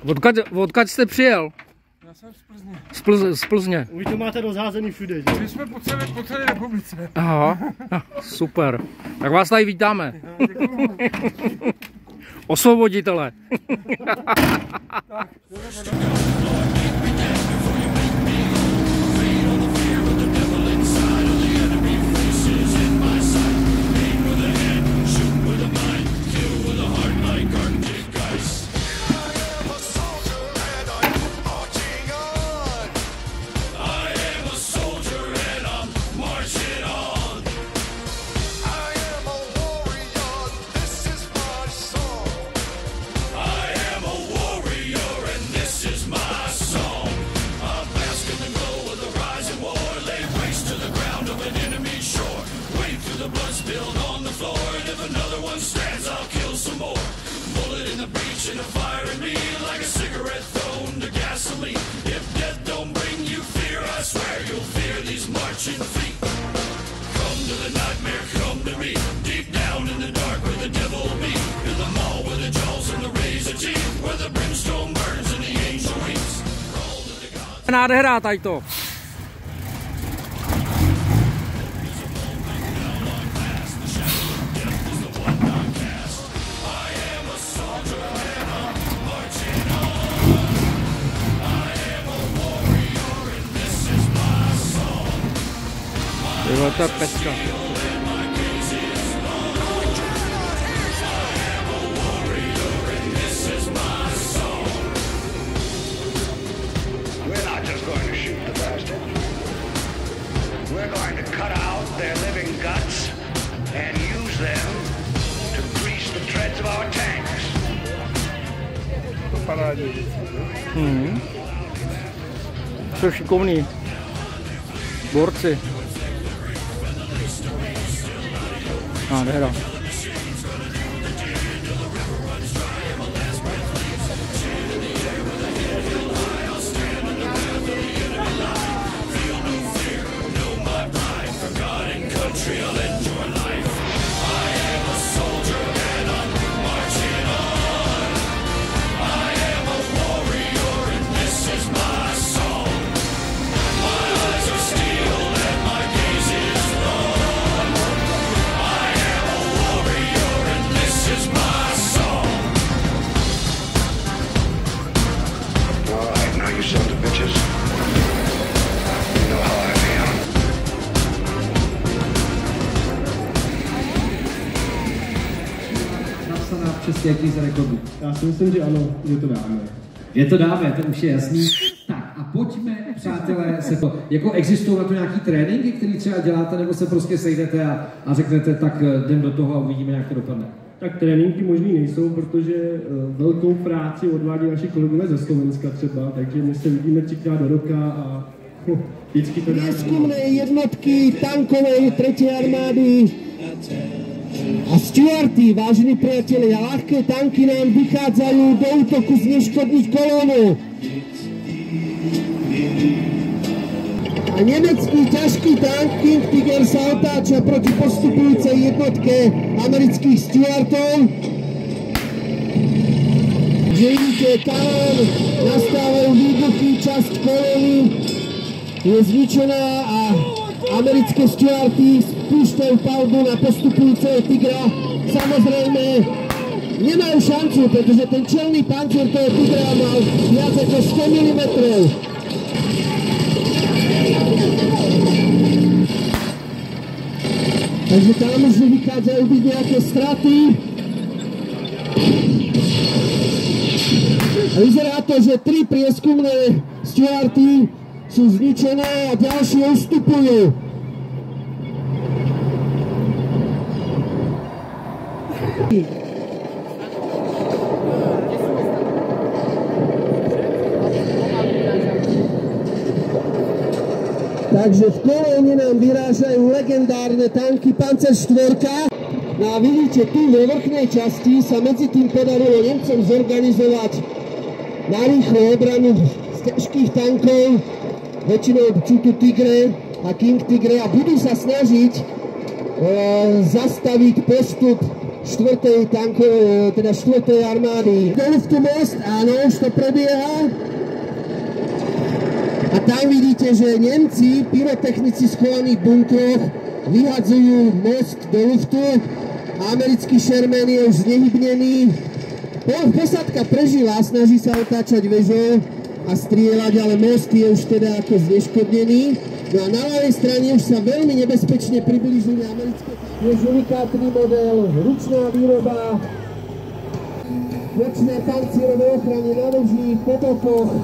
Odkud jste přijel? Já jsem z Plzně. Z Plzně. Vy to máte rozházený všude, že? My jsme po celé republice. Aha, super. Tak vás tady vítáme. Děkuju. Osvoboditele. Tak, Nádhera tady to. Tyhle ta pecka. Jsou šikovní borci. Nádhera. Přesně jaký za rekordu. Já si myslím, že ano, že to dáme. Je to dáme, to už je jasný. Tak a pojďme, přátelé, se to, jako existují na to nějaký tréninky, které třeba děláte, nebo se prostě sejdete a řeknete, tak jdem do toho a uvidíme, jak to dopadne. Tak tréninky možný nejsou, protože velkou práci odvádí naši kolegové ze Slovenska třeba, takže my se vidíme 3krát do roka a vždycky to dá. Výzkumné jednotky tankovej 3. armády a Stuarty, vážení priatelia, ľahké tanky nám vychádzajú do útoku zneškodniť kolónu. A nemecký ťažký tank King Tiger sa otáča proti postupujúcej jednotke amerických Stuartov. Vidíte, tam nastávajú výbuchy, časť kolóny je zničená a americké Stuarty spúšťajú palbu na postupujúceho Tigra. Samozrejme, nemajú šancu, pretože ten čelný pancer toho Tigra mal viac ako 100 mm. Takže tam už vychádzajú byť nejaké straty. A vyzerá to, že 3 prieskumné Stuarty sú zničené a ďalšie ustupujú. Takže v kolóne nám vyrážajú legendárne tanky Panzer 4. No a vidíte, tu vo vrchnej časti sa medzi tým podarilo Nemcom zorganizovať narýchlo obranu z ťažkých tankov. Väčšinou sú tu Tigre a King Tigre a budú sa snažiť zastaviť postup štvrtej armády. Do luftu most, áno, už to prebieha. A tam vidíte, že Nemci, pyrotechnici schovaní v bunkroch, vyhadzujú most do luftu. Americký Sherman je už znehybnený. Posádka prežila, snaží sa otáčať väžou a strieľať, ale most je už teda ako zneškodnený. No a na ľavej strane už sa veľmi nebezpečne priblížili americké. Je unikátny model, ručná výroba, nočné pancierové ochrany na veži, po bokoch,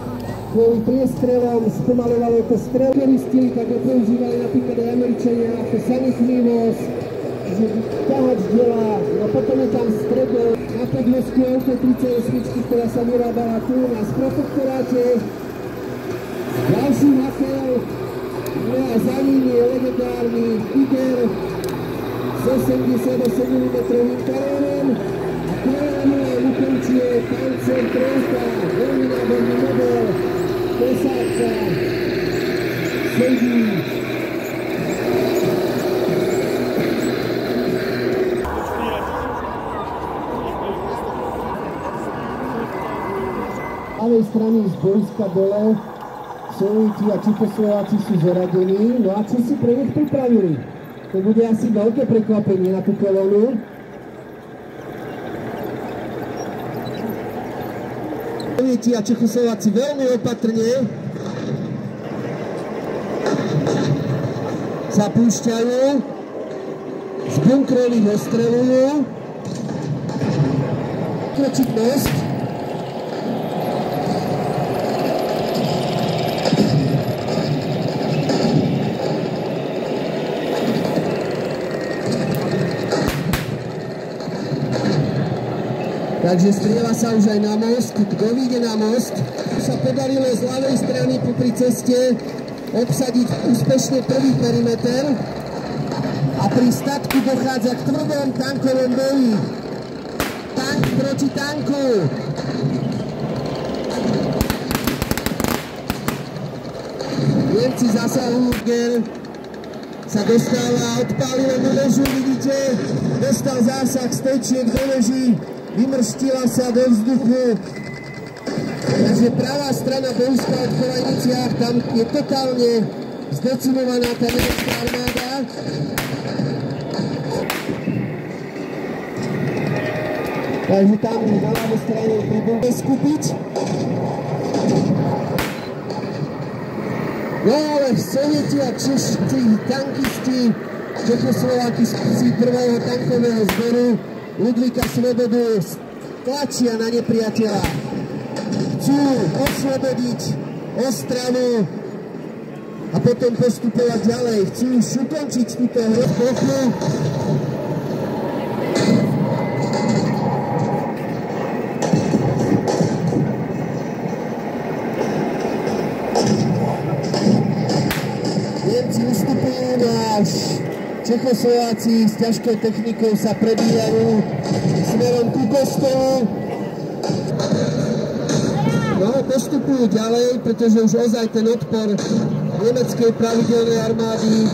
kvôli priestrelom spomalovalo to strel, koristili, tak ho používali napríklad aj Američania ako sanitmivosť, že ťahač dela, no potom je tam stredno na podvozku auto 38, ktorá sa vyrábala tu na protektoráte, ďalší makel, no a za ním je legendárny Tiger s 88 mm karónom a karónom ukončuje Panzer III, veľmi náborný model, posádka sedí. Z pravej strany z boiska dole Sovieti a Čechoslováci sú zaradení. No a čo si pre nich pripravili? To bude asi veľké prekvapenie na tú kolónu. Sovieti a Čechoslováci veľmi opatrne sa púšťajú, z bunkrov ich ostreľujú, kročiť most. Takže strieľa sa už aj na most. Kto vyjde na most, sa podarilo z ľavej strany popri ceste obsadiť úspešne prvý perimeter a pri statku dochádza k tvrdom tankovom boji. Tank proti tanku. Nemci zasahujú, sa dostáva, odpálilo do vežu, vidíte, dostal zásah z tečiek do veží. Vymrštila sa do vzduchu. Takže pravá strana boiska od Cholajniciach, tam je totálne zdecimovaná tá nemecká armáda. Takže tam by na ľavej strane pribudne skupiť. No ale Sovieti a Češi tankisti, Čechoslováky z prvého tankového zboru Ludvíka Svobodu tlačia na nepriateľa. Chcú oslobodiť Ostravu a potom postupovať ďalej. Chcú už ukončiť túto plochu. Nemci ustupujú náš. Čechoslováci s ťažkou technikou sa prebíjajú smerom ku kostolu. No, postupujú ďalej, pretože už ozaj ten odpor nemeckej pravidelnej armády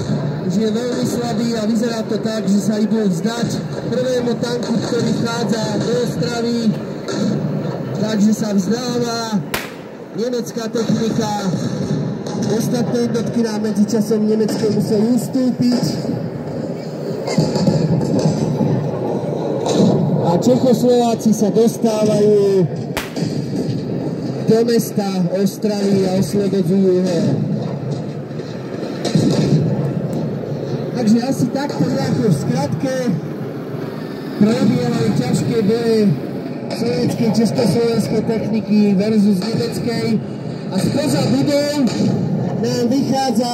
už je veľmi slabý a vyzerá to tak, že sa idú vzdať prvému tanku, ktorý vchádza do Ostravy. Takže sa vzdáva nemecká technika. Ostatné jednotky nám medzičasom Nemecko museli ustúpiť. A Čechoslováci sa dostávajú do mesta Ostravy a oslobodzujú ho. Takže asi takto nejako v skratke prebiehajú ťažké boje sovietskej československej techniky versus nemeckej. A spoza budov nám vychádza